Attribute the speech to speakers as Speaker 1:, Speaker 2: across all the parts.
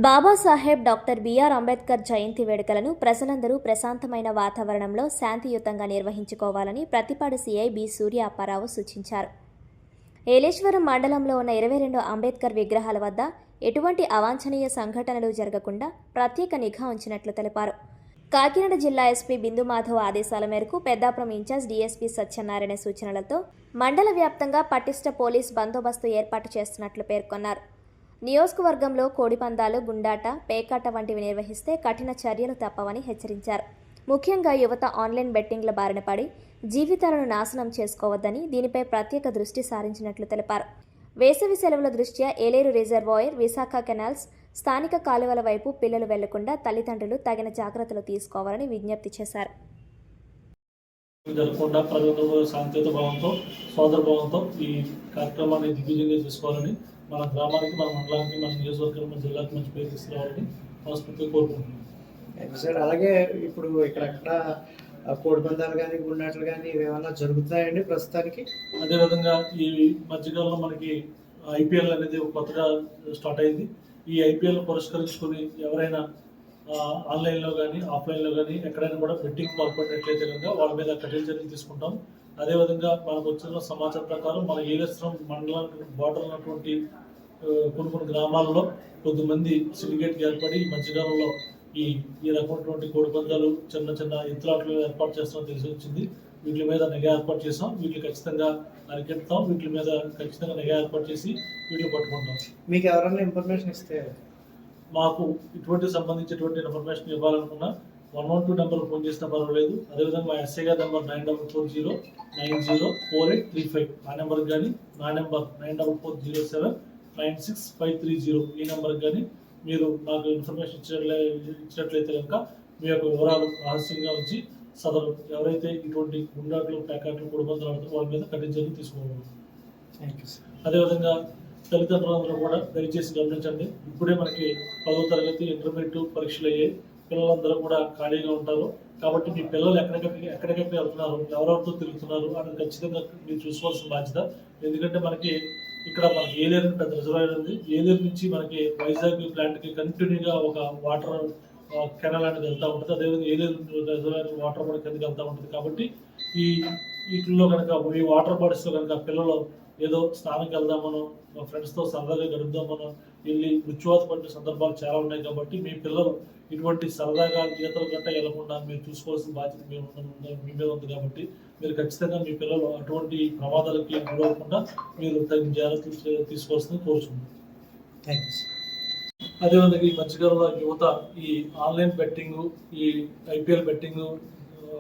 Speaker 1: Babasaheb doctor BR Ambedkar జయంతి వేడుకలను ప్రజలందరూ ప్రశాంతమైన వాతావరణంలో శాంతియుతంగా నిర్వహించుకోవాలని ప్రతిపాడు సీఐ బి సూర్య అప్పారావు సూచించారు. ఏలేశ్వరం మండలంలో ఉన్న 22 అంబేద్కర్ విగ్రహాల వద్ద ఎటువంటి అవాంఛనీయ సంఘటనలు జరగకుండా ప్రత్యేక నిఘా ఉంచినట్లు తెలిపారు. కాకినాడ జిల్లా ఎస్పీ బిందు మాధవ్ ఆదేశాల మేరకు పెద్దాపురం ఇన్ఛార్జ్ డీఎస్పీ సత్యనారాయణ సూచనలతో మండల వ్యాప్తంగా పటిష్ట పోలీస్ బందోబస్తు ఏర్పాటు చేస్తున్నట్లు పేర్కొన్నారు. నియోజకవర్గంలో కోడిపందాలు, గుండాట, పేకాట వంటివి నిర్వహిస్తే కఠిన చర్యలు తప్పవని హెచ్చరించారు. ముఖ్యంగా యువత ఆన్లైన్ బెట్టింగ్ల బారిన పడి జీవితాలను నాశనం చేసుకోవద్దని దీనిపై ప్రత్యేక దృష్టి సారించినట్లు తెలిపారు. వేసవి సెలవుల దృష్ట్యా ఏలేరు రిజర్వాయర్, విశాఖ కెనాల్స్, స్థానిక కాలువల వైపు పిల్లలు వెళ్లకుండా తల్లిదండ్రులు తగిన జాగ్రత్తలు తీసుకోవాలని విజ్ఞప్తి చేశారు.
Speaker 2: జరగకుండా ప్రజలందరూ శాంతియుత భావంతో, సోదర భావంతో ఈ కార్యక్రమాన్ని దిగ్విజయంగా చేసుకోవాలని, మన గ్రామానికి, మన మండలానికి, మన నియోజకవర్గానికి, మన జిల్లాకి మంచి పేరు తీసుకురావాలని మనస్ఫూర్తిగా కోరుకుంటున్నాం.
Speaker 3: సార్, అలాగే ఇప్పుడు ఇక్కడక్కడ కోడిపందాలు కానీ, గుండాట్లు కానీ ఏమైనా జరుగుతున్నాయండి ప్రస్తుతానికి?
Speaker 2: అదేవిధంగా ఈ మధ్యకాలంలో మనకి ఐపీఎల్ అనేది కొత్తగా స్టార్ట్ అయింది. ఈ ఐపీఎల్ పురస్కరించుకొని ఎవరైనా ఆన్లైన్లో కానీ, ఆఫ్లైన్లో కానీ ఎక్కడైనా కూడా బెట్టింగ్ పాల్పడినట్లయితే కనుక వాళ్ళ మీద కఠిన చర్యలు తీసుకుంటాం. అదేవిధంగా మనకు వచ్చిన సమాచారం ప్రకారం మన ఏలేశ్వరం మండలానికి బార్డర్ ఉన్నటువంటి కొన్ని గ్రామాలలో కొద్దిమంది సిండికేట్ ఏర్పడి ఈ మధ్యకాలంలో ఈ రకమైనటువంటి కోడిపందాలు, చిన్న చిన్న ఎత్తులాట్లు ఏర్పాటు చేస్తామని తెలిసి వచ్చింది. వీటి మీద నిఘా ఏర్పాటు చేసాం. వీటిని ఖచ్చితంగా అరికెడతాం. వీటి మీద ఖచ్చితంగా నిఘా ఏర్పాటు చేసి వీటిని పట్టుకుంటాం.
Speaker 3: మీకు ఎవరైనా ఇన్ఫర్మేషన్ ఇస్తే
Speaker 2: మాకు ఇటువంటి సంబంధించినటువంటి ఇన్ఫర్మేషన్ ఇవ్వాలనుకున్నా 112 నెంబర్ ఫోన్ చేసినా పర్వాలేదు. అదేవిధంగా మా ఎస్ఐ గారి నెంబర్ 9440904835 ఆ నెంబర్కి కానీ, నా నెంబర్ 9440796530 ఈ నెంబర్కి కానీ మీరు నాకు ఇన్ఫర్మేషన్ ఇచ్చినట్లయితే కనుక మీ యొక్క వివరాలు రహస్యంగా ఉంచి సదరు ఎవరైతే ఇటువంటి గుండాట్లు, ప్యాకెట్లు, కుటుంబాలు ఆడుతారో వాళ్ళ మీద కఠిన చర్యలు తీసుకోవాలి. అదేవిధంగా తల్లిదండ్రులందరూ కూడా దయచేసి గమనించండి. ఇప్పుడే మనకి 10వ తరగతి, ఇంటర్మీడియట్ పరీక్షలు అయ్యాయి. పిల్లలందరూ కూడా ఖాళీగా ఉంటారు. కాబట్టి మీ పిల్లలు ఎక్కడికెక్కడ వెళ్తున్నారు, ఎవరెవరితో తిరుగుతున్నారు అనేది ఖచ్చితంగా మీరు చూసుకోవాల్సిన బాధ్యత. ఎందుకంటే మనకి ఏలేరు పెద్ద రిజర్వాయర్ ఉంది. ఏలేరు నుంచి మనకి వైజాగ్ ప్లాంట్కి కంటిన్యూగా ఒక వాటర్ కెనాల్ అనేది వెళ్తూ ఉంటుంది. అదేవిధంగా ఏలేరు రిజర్వాయర్ వాటర్ కూడా కిందకి వెళ్తూ ఉంటుంది. కాబట్టి వీటిల్లో కనుక ఈ వాటర్ బాడీస్లో కనుక పిల్లలు ఏదో స్నానంకి వెళ్దామనో, మా ఫ్రెండ్స్తో సరదాగా గడుపుదామనో వెళ్ళి మృత్యువాత పడిన సందర్భాలు చాలా ఉన్నాయి. కాబట్టి మీ పిల్లలు ఇటువంటి సరదాగా ఈతల గంట వెళ్లకుండా మీరు చూసుకోవాల్సిన బాధ్యత మీ మీద ఉంది. కాబట్టి మీరు ఖచ్చితంగా మీ పిల్లలు అటువంటి ప్రమాదాలకి గురవకుండా మీరు తగిన జాగ్రత్తలు తీసుకోవాల్సింది కోరుచున్నాను. అదేవిధంగా ఈ మధ్యకాలంలో యువత ఈ ఆన్లైన్ బెట్టింగ్, ఈ ఐపీఎల్ బెట్టింగ్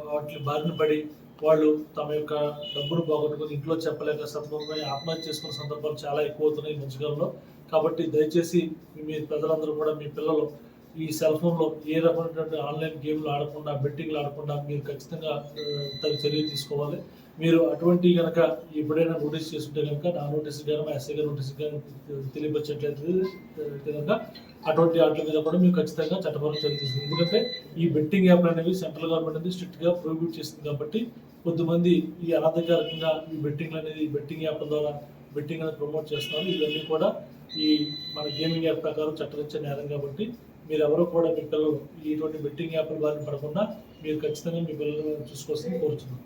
Speaker 2: వాటి బారిన పడి వాళ్ళు తమ యొక్క డబ్బును పోగొట్టుకుని ఇంట్లో చెప్పలేక సతమతమై ఆత్మహత్య చేసుకునే సందర్భాలు చాలా ఎక్కువ అవుతున్నాయి ఈ మధ్యకాలంలో. కాబట్టి దయచేసి మీ ప్రజలందరూ కూడా మీ పిల్లలు ఈ సెల్ ఫోన్లో ఏ రకమైనటువంటి ఆన్లైన్ గేమ్లు ఆడకుండా, బెట్టింగ్లు ఆడకుండా మీరు ఖచ్చితంగా తగిన చర్యలు తీసుకోవాలి. మీరు అటువంటి కనుక ఎప్పుడైనా నోటీస్ చేస్తుంటే కనుక నా నోటీస్ కానీ, మా ఎస్ఐ గారి నోటీస్ కానీ తెలియపరిచేట్లయితే కనుక అటువంటి వాటి మీద కూడా మీరు ఖచ్చితంగా చట్టపరమైన చర్యలు తీసుకుంది. ఎందుకంటే ఈ బెట్టింగ్ యాప్లు అనేవి సెంట్రల్ గవర్నమెంట్ అనేది స్ట్రిక్ట్గా ప్రొహిబిట్ చేస్తుంది. కాబట్టి కొద్దిమంది ఈ అనధికారికంగా ఈ బెట్టింగ్ యాప్ల ద్వారా బెట్టింగ్ అనేది ప్రమోట్ చేస్తున్నారు. ఇవన్నీ కూడా ఈ మన గేమింగ్ యాప్ ప్రకారం చట్టరీత్యా నేరం. కాబట్టి మీరు ఎవరు కూడా మీ పిల్లలు ఇటువంటి బెట్టింగ్ యాప్ల బారిన పడకుండా మీరు ఖచ్చితంగా మీ పిల్లలను చూసుకోవాల్సింది కోరుతున్నాను.